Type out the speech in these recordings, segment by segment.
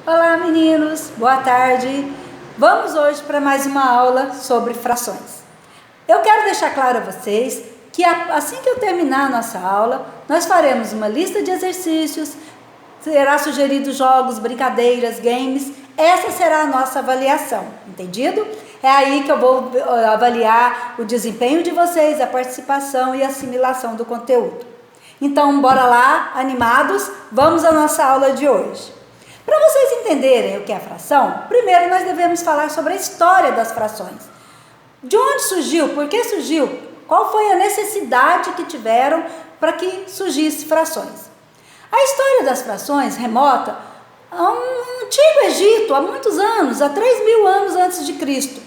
Olá meninos, boa tarde. Vamos hoje para mais uma aula sobre frações. Eu quero deixar claro a vocês que assim que eu terminar a nossa aula, nós faremos uma lista de exercícios, será sugerido jogos, brincadeiras, games. Essa será a nossa avaliação, entendido? É aí que eu vou avaliar o desempenho de vocês, a participação e a assimilação do conteúdo. Então, bora lá, animados, vamos à nossa aula de hoje. Para vocês entenderem o que é fração, primeiro nós devemos falar sobre a história das frações. De onde surgiu? Por que surgiu? Qual foi a necessidade que tiveram para que surgissem frações? A história das frações remota a um antigo Egito, há muitos anos, há 3.000 anos antes de Cristo,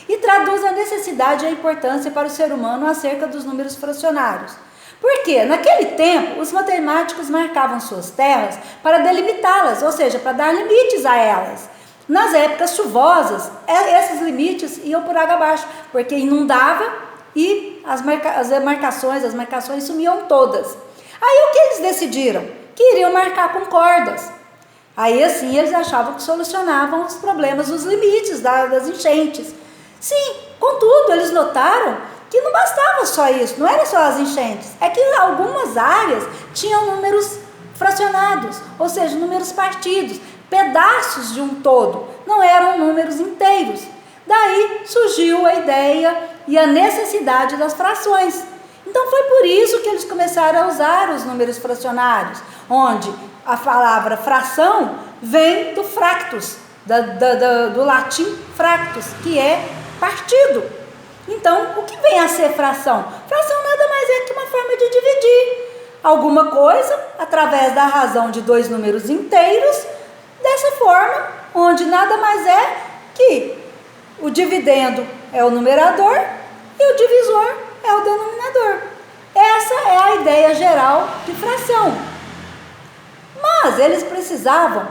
e traduz a necessidade e a importância para o ser humano acerca dos números fracionários. Porque naquele tempo os matemáticos marcavam suas terras para delimitá-las, ou seja, para dar limites a elas. Nas épocas chuvosas, esses limites iam por água abaixo, porque inundava e as marcações sumiam todas. Aí o que eles decidiram? Que iriam marcar com cordas. Aí assim eles achavam que solucionavam os problemas, os limites das enchentes. Sim, contudo, eles notaram que não bastava só isso, não era só as enchentes, é que algumas áreas tinham números fracionados, ou seja, números partidos, pedaços de um todo, não eram números inteiros. Daí surgiu a ideia e a necessidade das frações. Então foi por isso que eles começaram a usar os números fracionários, onde a palavra fração vem do fractus, do latim fractus, que é partido. Então, o que vem a ser fração? Fração nada mais é que uma forma de dividir alguma coisa através da razão de dois números inteiros, dessa forma, onde nada mais é que o dividendo é o numerador e o divisor é o denominador. Essa é a ideia geral de fração. Mas eles precisavam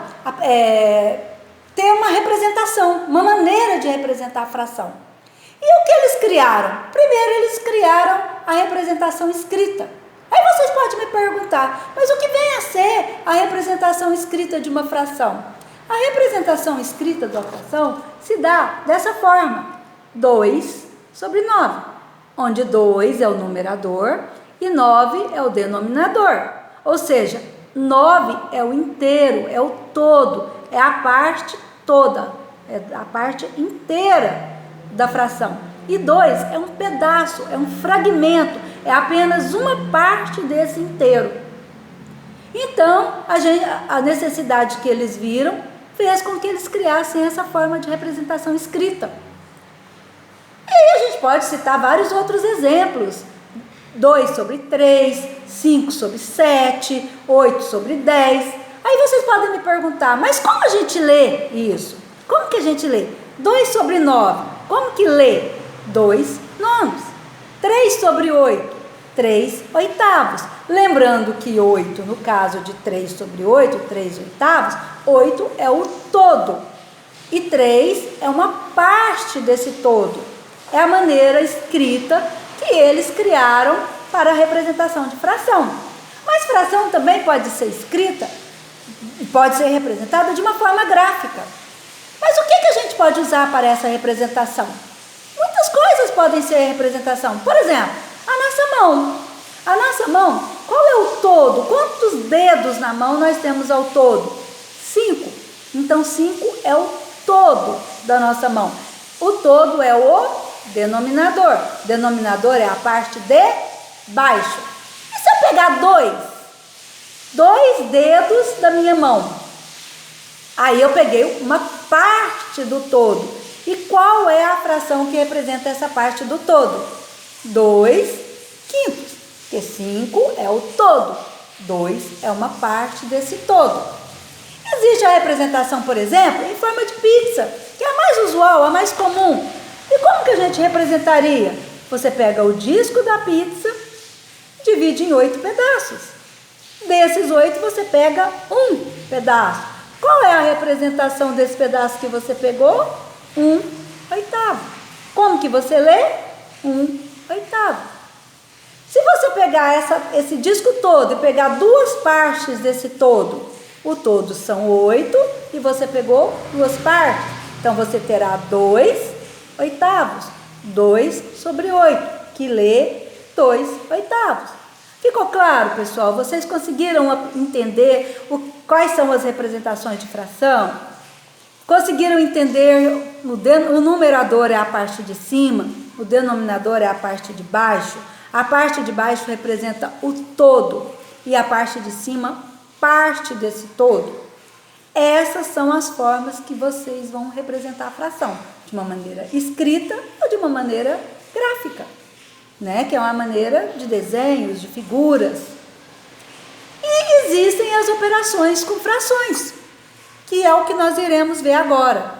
ter uma representação, uma maneira de representar a fração. E o que eles criaram? Primeiro eles criaram a representação escrita. Aí vocês podem me perguntar, mas o que vem a ser a representação escrita de uma fração? A representação escrita da fração se dá dessa forma: 2 sobre 9, onde 2 é o numerador e 9 é o denominador. Ou seja, 9 é o inteiro, é o todo, é a parte toda, é a parte inteira da fração. E 2 é um pedaço, é um fragmento, é apenas uma parte desse inteiro. Então, a necessidade que eles viram fez com que eles criassem essa forma de representação escrita. E aí a gente pode citar vários outros exemplos: 2 sobre 3, 5 sobre 7, 8 sobre 10. Aí vocês podem me perguntar, mas como a gente lê isso? Como que a gente lê? 2 sobre 9, como que lê? 2 nonos. 3 sobre 8, 3 oitavos. Lembrando que 8, no caso de 3 sobre 8, 3 oitavos, 8 é o todo. E 3 é uma parte desse todo. É a maneira escrita que eles criaram para a representação de fração. Mas fração também pode ser escrita, pode ser representada de uma forma gráfica. Mas o que a gente pode usar para essa representação? Muitas coisas podem ser representação. Por exemplo, a nossa mão. A nossa mão, qual é o todo? Quantos dedos na mão nós temos ao todo? 5. Então, 5 é o todo da nossa mão. O todo é o denominador. Denominador é a parte de baixo. E se eu pegar 2 dedos da minha mão? Aí eu peguei uma parte do todo. E qual é a fração que representa essa parte do todo? 2 quintos. Porque 5 é o todo. 2 é uma parte desse todo. Existe a representação, por exemplo, em forma de pizza, que é a mais usual, a mais comum. E como que a gente representaria? Você pega o disco da pizza, divide em 8 pedaços. Desses 8 você pega um pedaço. Qual é a representação desse pedaço que você pegou? 1 oitavo. Como que você lê? 1 oitavo. Se você pegar esse disco todo e pegar duas partes desse todo, O todo são 8 e você pegou 2 partes. Então, você terá 2 oitavos. 2 sobre 8, que lê 2 oitavos. Ficou claro, pessoal? Vocês conseguiram entender quais são as representações de fração? Conseguiram entender o numerador é a parte de cima, o denominador é a parte de baixo? A parte de baixo representa o todo e a parte de cima parte desse todo. Essas são as formas que vocês vão representar a fração, de uma maneira escrita ou de uma maneira gráfica, né? Que é uma maneira de desenhos, de figuras. E existem as operações com frações, que é o que nós iremos ver agora.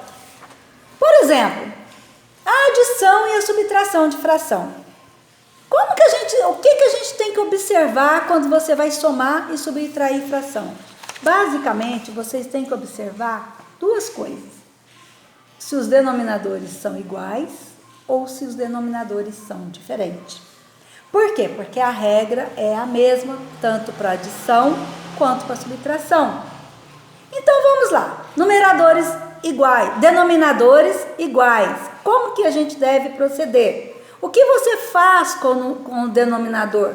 Por exemplo, a adição e a subtração de fração. O que a gente tem que observar quando você vai somar e subtrair fração? Basicamente, vocês têm que observar 2 coisas. Se os denominadores são iguais ou se os denominadores são diferentes. Por quê? Porque a regra é a mesma, tanto para adição quanto para subtração. Então, vamos lá. Numeradores iguais, denominadores iguais. Como que a gente deve proceder? O que você faz com o denominador?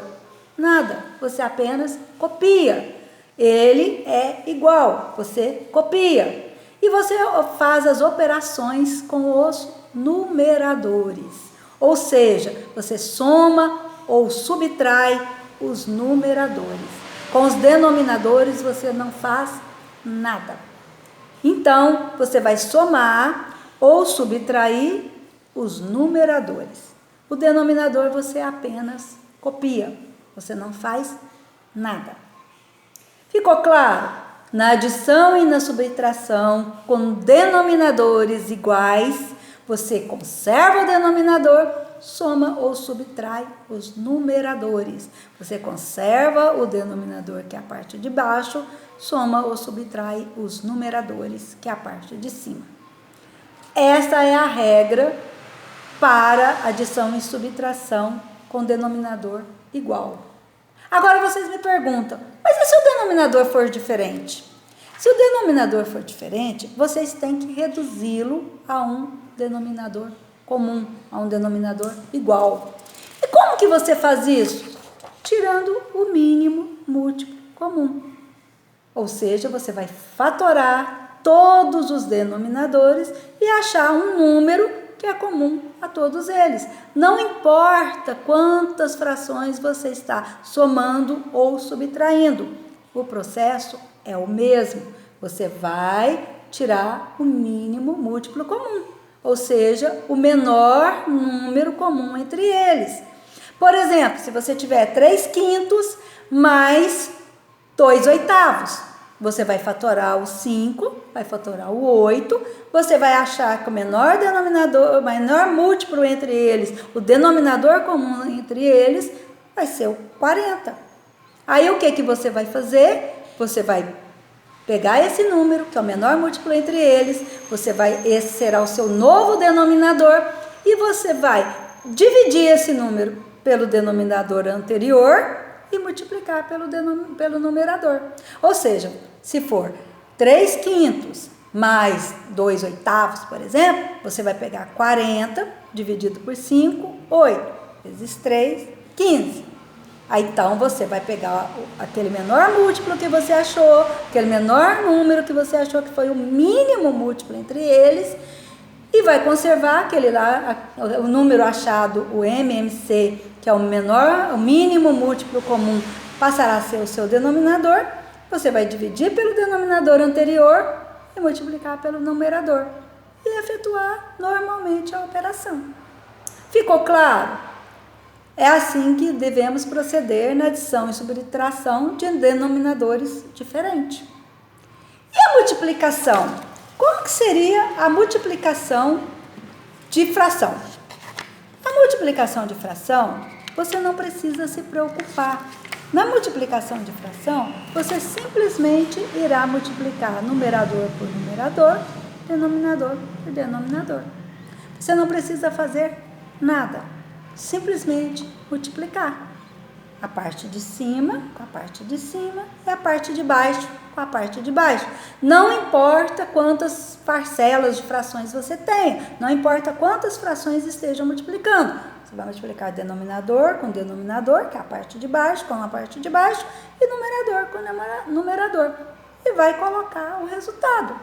Nada, você apenas copia. Ele é igual, você copia. E você faz as operações com os numeradores. Ou seja, você soma ou subtrai os numeradores. Com os denominadores você não faz nada. Então, você vai somar ou subtrair os numeradores. O denominador você apenas copia, você não faz nada. Ficou claro? Na adição e na subtração, com denominadores iguais, você conserva o denominador, soma ou subtrai os numeradores. Você conserva o denominador, que é a parte de baixo, soma ou subtrai os numeradores, que é a parte de cima. Essa é a regra para adição e subtração com denominador igual. Agora vocês me perguntam, mas e se o denominador for diferente? Se o denominador for diferente, vocês têm que reduzi-lo a um denominador comum, a um denominador igual. E como que você faz isso? Tirando o mínimo múltiplo comum. Ou seja, você vai fatorar todos os denominadores e achar um número que é comum a todos eles. Não importa quantas frações você está somando ou subtraindo, o processo é o mesmo. Você vai tirar o mínimo múltiplo comum, ou seja, o menor número comum entre eles. Por exemplo, se você tiver 3/5 mais 2/8, você vai fatorar o 5, vai fatorar o 8, você vai achar que o menor denominador, o menor múltiplo entre eles, o denominador comum entre eles, vai ser o 40. Aí o que você vai fazer? Você vai pegar esse número, que é o menor múltiplo entre eles, esse será o seu novo denominador, e você vai dividir esse número pelo denominador anterior e multiplicar pelo numerador. Ou seja, se for 3/5 mais 2/8, por exemplo, você vai pegar 40 dividido por 5, 8, vezes 3, 15. Aí então você vai pegar aquele menor múltiplo que você achou, aquele menor número que você achou que foi o mínimo múltiplo entre eles, e vai conservar aquele lá, o número achado, o MMC, que é o mínimo múltiplo comum, passará a ser o seu denominador. Você vai dividir pelo denominador anterior e multiplicar pelo numerador e efetuar normalmente a operação. Ficou claro? É assim que devemos proceder na adição e subtração de denominadores diferentes. E a multiplicação? Como que seria a multiplicação de fração? A multiplicação de fração, você não precisa se preocupar. Na multiplicação de fração, você simplesmente irá multiplicar numerador por numerador, denominador por denominador. Você não precisa fazer nada, simplesmente multiplicar. a parte de cima com a parte de cima e a parte de baixo com a parte de baixo. Não importa quantas parcelas de frações você tenha, não importa quantas frações estejam multiplicando. Você vai multiplicar denominador com denominador, que é a parte de baixo, com a parte de baixo, e numerador com numerador. E vai colocar o resultado.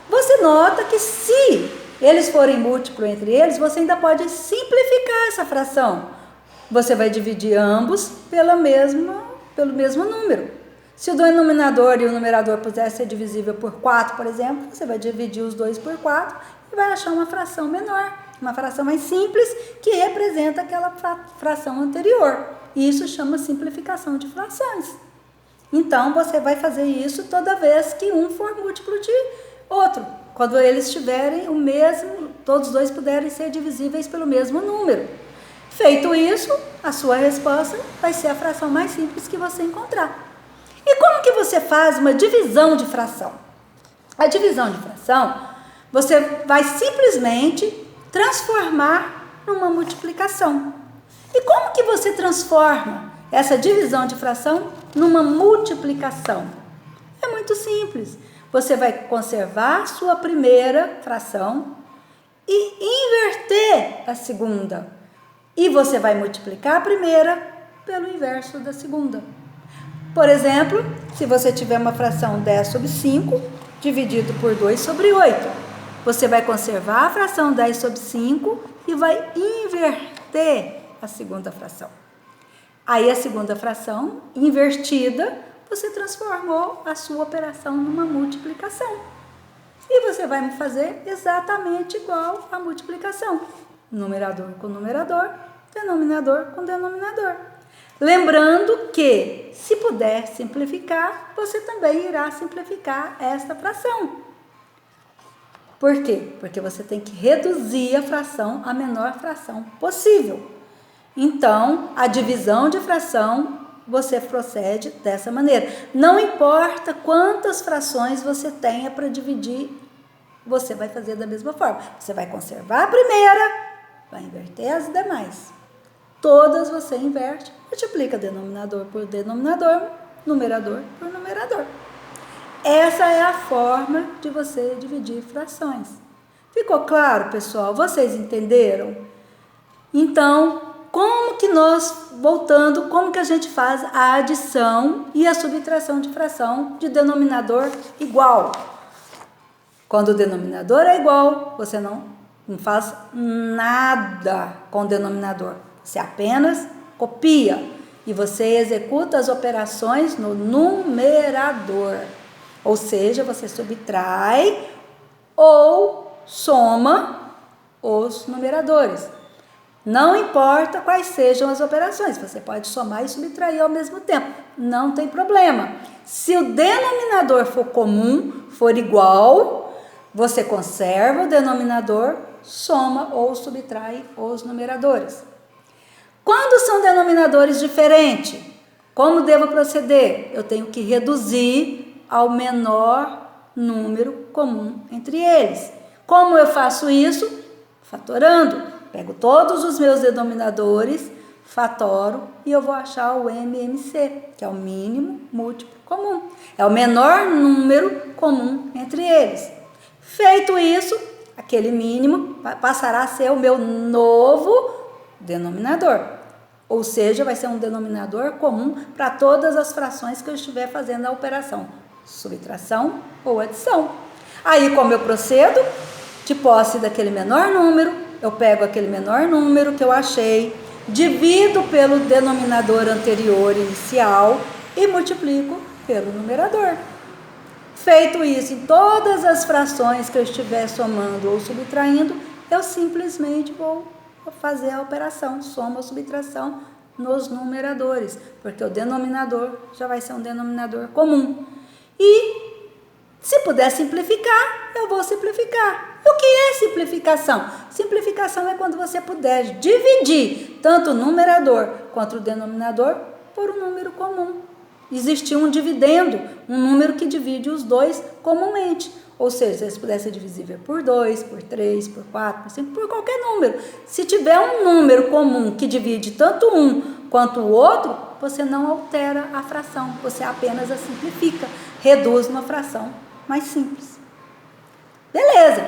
Você nota que se eles forem múltiplos entre eles, você ainda pode simplificar essa fração. Você vai dividir ambos pelo mesmo número. Se o denominador e o numerador puder ser divisível por 4, por exemplo, você vai dividir os dois por 4 e vai achar uma fração menor, uma fração mais simples que representa aquela fração anterior. Isso chama simplificação de frações. Então, você vai fazer isso toda vez que um for múltiplo de outro. Quando eles tiverem o mesmo, todos os dois puderem ser divisíveis pelo mesmo número. Feito isso, a sua resposta vai ser a fração mais simples que você encontrar. E como que você faz uma divisão de fração? A divisão de fração, você vai simplesmente transformar numa multiplicação. E como que você transforma essa divisão de fração numa multiplicação? É muito simples. Você vai conservar sua primeira fração e inverter a segunda. E você vai multiplicar a primeira pelo inverso da segunda. Por exemplo, se você tiver uma fração 10 sobre 5, dividido por 2 sobre 8, você vai conservar a fração 10 sobre 5 e vai inverter a segunda fração. Aí a segunda fração, invertida, você transformou a sua operação numa multiplicação. E você vai fazer exatamente igual à multiplicação. Numerador com numerador, denominador com denominador. Lembrando que, se puder simplificar, você também irá simplificar esta fração. Por quê? Porque você tem que reduzir a fração à menor fração possível. Então, a divisão de fração, você procede dessa maneira. Não importa quantas frações você tenha para dividir, você vai fazer da mesma forma. Você vai conservar a primeira, vai inverter as demais. Todas você inverte, multiplica denominador por denominador, numerador por numerador. Essa é a forma de você dividir frações. Ficou claro, pessoal? Vocês entenderam? Então, como que a gente faz a adição e a subtração de fração de denominador igual? Quando o denominador é igual, você não faz nada com o denominador. Você apenas copia e você executa as operações no numerador. Ou seja, você subtrai ou soma os numeradores. Não importa quais sejam as operações, você pode somar e subtrair ao mesmo tempo. Não tem problema. Se o denominador for comum, for igual, você conserva o denominador, soma ou subtrai os numeradores. Quando são denominadores diferentes, como devo proceder? Eu tenho que reduzir ao menor número comum entre eles. Como eu faço isso? Fatorando. Pego todos os meus denominadores, fatoro e eu vou achar o MMC, que é o mínimo múltiplo comum. É o menor número comum entre eles. Feito isso, aquele mínimo passará a ser o meu novo denominador. Ou seja, vai ser um denominador comum para todas as frações que eu estiver fazendo a operação, subtração ou adição. Aí, como eu procedo? De posse daquele menor número, eu pego aquele menor número que eu achei, divido pelo denominador anterior inicial e multiplico pelo numerador. Feito isso, em todas as frações que eu estiver somando ou subtraindo, eu simplesmente vou fazer a operação soma ou subtração nos numeradores, porque o denominador já vai ser um denominador comum. E se puder simplificar, eu vou simplificar. O que é simplificação? Simplificação é quando você puder dividir tanto o numerador quanto o denominador por um número comum. existia um dividendo, um número que divide os dois comumente. Ou seja, se pudesse ser divisível por 2, por 3, por 4, por 5, por qualquer número. Se tiver um número comum que divide tanto um quanto o outro, você não altera a fração, você apenas a simplifica, reduz uma fração mais simples. Beleza.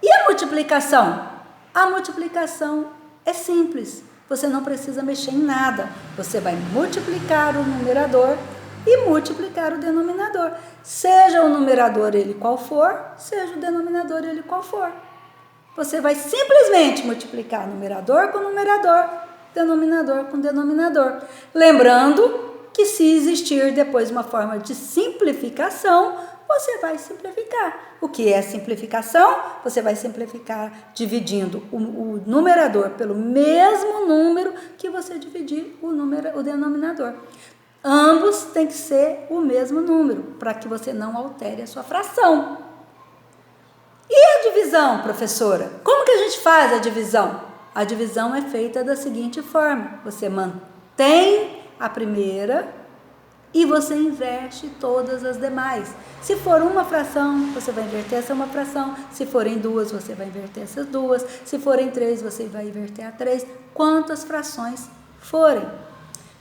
E a multiplicação? A multiplicação é simples, você não precisa mexer em nada. Você vai multiplicar o numerador e multiplicar o denominador. Seja o numerador ele qual for, seja o denominador ele qual for. Você vai simplesmente multiplicar numerador com numerador, denominador com denominador. Lembrando que se existir depois uma forma de simplificação, você vai simplificar. O que é simplificação? Você vai simplificar dividindo o numerador pelo mesmo número que você dividir o denominador. Ambos têm que ser o mesmo número, para que você não altere a sua fração. E a divisão, professora? Como que a gente faz a divisão? A divisão é feita da seguinte forma: você mantém a primeira e você inverte todas as demais. Se for uma fração, você vai inverter essa uma fração. Se forem duas, você vai inverter essas duas. Se forem três, você vai inverter a três. Quantas frações forem.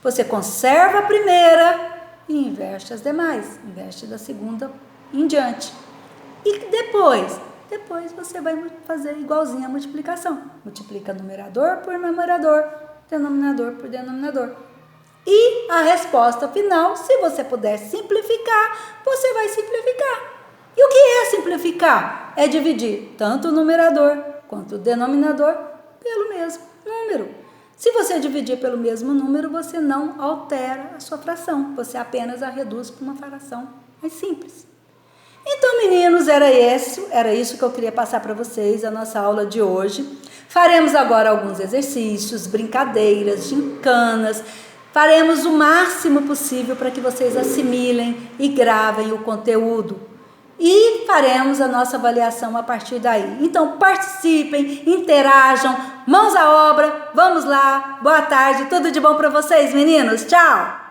Você conserva a primeira e inverte as demais. Inverte da segunda em diante. E depois você vai fazer igualzinho a multiplicação. Multiplica numerador por numerador, denominador por denominador. E a resposta final, se você puder simplificar, você vai simplificar. E o que é simplificar? É dividir tanto o numerador quanto o denominador pelo mesmo número. Se você dividir pelo mesmo número, você não altera a sua fração, você apenas a reduz para uma fração mais simples. Então, meninos, era isso que eu queria passar para vocês, a nossa aula de hoje. Faremos agora alguns exercícios, brincadeiras, gincanas. Faremos o máximo possível para que vocês assimilem e gravem o conteúdo. E faremos a nossa avaliação a partir daí. Então, participem, interajam, mãos à obra, vamos lá. Boa tarde, tudo de bom para vocês, meninos. Tchau!